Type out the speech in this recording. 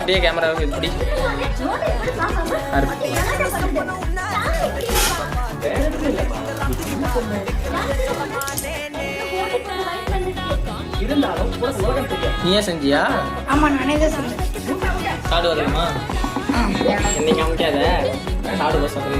அப்படியே கேமராவுக்கு இப்படி நீயே செஞ்சியா? ஆமா நானே தான் செஞ்சேன். சாடு வரலாமா? இன்னைக்கு அமைக்காத சாடு பஸ் சாப்பிடு